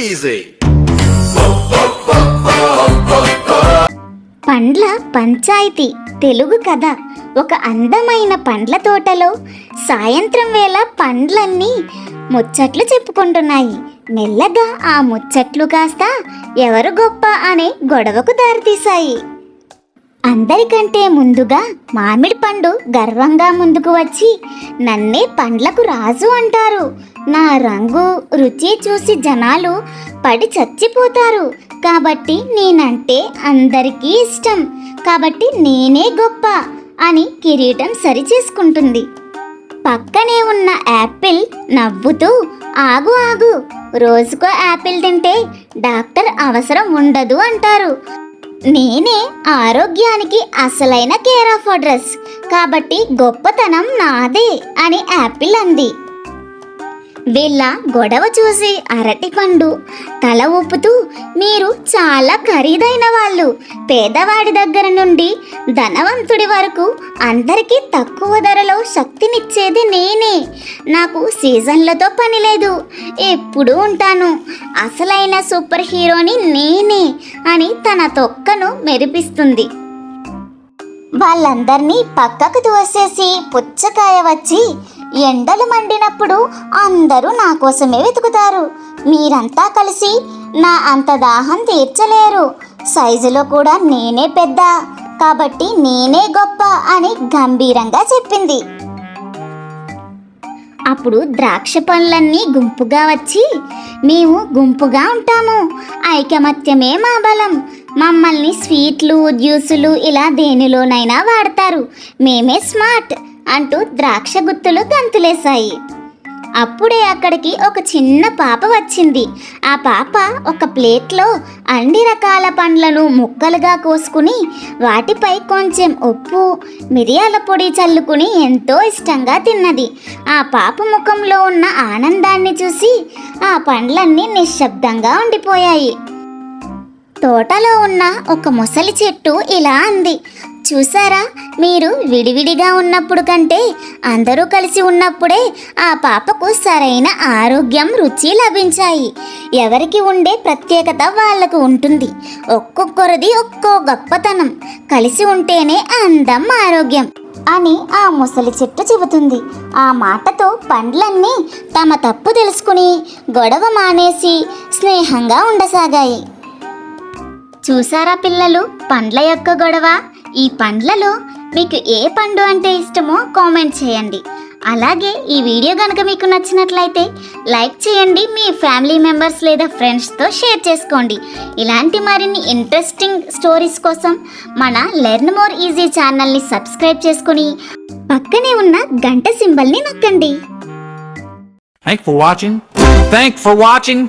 easy. పండ్ల పంచాయితీ తెలుగు కథ. ఒక అందమైన పండ్ల తోటలో సాయంత్రం వేళ పండ్లన్నీ ముచ్చట్లు చెప్పుకుంటున్నాయి. మెల్లగా ఆ ముచ్చట్లు కాస్త ఎవరు గొప్ప అనే గొడవకు దారితీశాయి. అందరికంటే ముందుగా మామిడి పండు గర్వంగా ముందుకు వచ్చి, నన్నే పండ్లకు రాజు అంటారు. నా రంగు రుచి చూసి జనాలు పడి చచ్చిపోతారు. కాబట్టి నేనంటే అందరికీ ఇష్టం. కాబట్టి నేనే గొప్ప అని కిరీటం సరిచేసుకుంటుంది. పక్కనే ఉన్న యాపిల్ నవ్వుతూ, ఆగు ఆగు, రోజుకో యాపిల్ తింటే డాక్టర్ అవసరం ఉండదు అంటారు. నేనే ఆరోగ్యానికి అసలైన కేర్ ఆఫ్ అడ్రస్. కాబట్టి గొప్పతనం నాదే అని యాపిల్ అంది. వీళ్ళ గొడవ చూసి అరటిపండు తల ఊపుతూ, మీరు చాలా ఖరీదైన వాళ్ళు. పేదవాడి దగ్గర నుండి ధనవంతుడి వరకు అందరికీ తక్కువ ధరలో శక్తినిచ్చేది నేనే. నాకు సీజన్లతో పని లేదు, ఎప్పుడూ ఉంటాను. అసలైన సూపర్ హీరోని నేనే అని తన తొక్కను మెరిపిస్తుంది. వాళ్ళందర్నీ పక్కకు తోసేసి పుచ్చకాయ వచ్చి, ఎండలు మండినప్పుడు అందరూ నా కోసమే వెతుకుతారు. మీరంతా కలిసి నా అంత దాహం తీర్చలేరు. సైజులో కూడా నేనే పెద్ద, కాబట్టి నేనే గొప్ప అని గంభీరంగా చెప్పింది. అప్పుడు ద్రాక్ష పండ్లన్నీ గుంపుగా వచ్చి, మేము గుంపుగా ఉంటాము, ఐకమత్యమే మా బలం. మమ్మల్ని స్వీట్లు జ్యూసులు ఇలా దేనిలోనైనా వాడతారు. మేమే స్మార్ట్ అంటూ ద్రాక్ష గుత్తులు గంతులేశాయి. అప్పుడే అక్కడికి ఒక చిన్న పాప వచ్చింది. ఆ పాప ఒక ప్లేట్లో అన్ని రకాల పండ్లను ముక్కలుగా కోసుకుని వాటిపై కొంచెం ఉప్పు మిరియాల పొడి చల్లుకుని ఎంతో ఇష్టంగా తిన్నది. ఆ పాప ముఖంలో ఉన్న ఆనందాన్ని చూసి ఆ పండ్లన్నీ నిశ్శబ్దంగా ఉండిపోయాయి. తోటలో ఉన్న ఒక ముసలి చెట్టు ఇలా అంది, చూసారా, మీరు విడివిడిగా ఉన్నప్పుడు కంటే అందరూ కలిసి ఉన్నప్పుడే ఆ పాపకు సరైన ఆరోగ్యం రుచి లభించాయి. ఎవరికి ఉండే ప్రత్యేకత వాళ్లకు ఉంటుంది. ఒక్కొక్కరిది ఒక్కో గొప్పతనం. కలిసి ఉంటేనే అందం ఆరోగ్యం అని ఆ ముసలి చెట్టు చెబుతుంది. ఆ మాటతో పండ్లన్నీ తమ తప్పు తెలుసుకుని గొడవ మానేసి స్నేహంగా ఉండసాగాయి. చూసారా పిల్లలు, పండ్ల యొక్క గొడవ. ఈ పండ్లలో మీకు ఏ పండు అంటే ఇష్టమో కామెంట్ చేయండి. అలాగే ఈ వీడియో కనుక మీకు నచ్చినట్లయితే లైక్ చేయండి. మీ ఫ్యామిలీ మెంబర్స్ లేదా ఫ్రెండ్స్తో షేర్ చేసుకోండి. ఇలాంటి మరిన్ని ఇంట్రెస్టింగ్ స్టోరీస్ కోసం మన లెర్న్ మోర్ ఈజీ ఛానల్ని సబ్స్క్రైబ్ చేసుకుని పక్కనే ఉన్న గంట సింబల్ని నొక్కండి. Thanks for watching.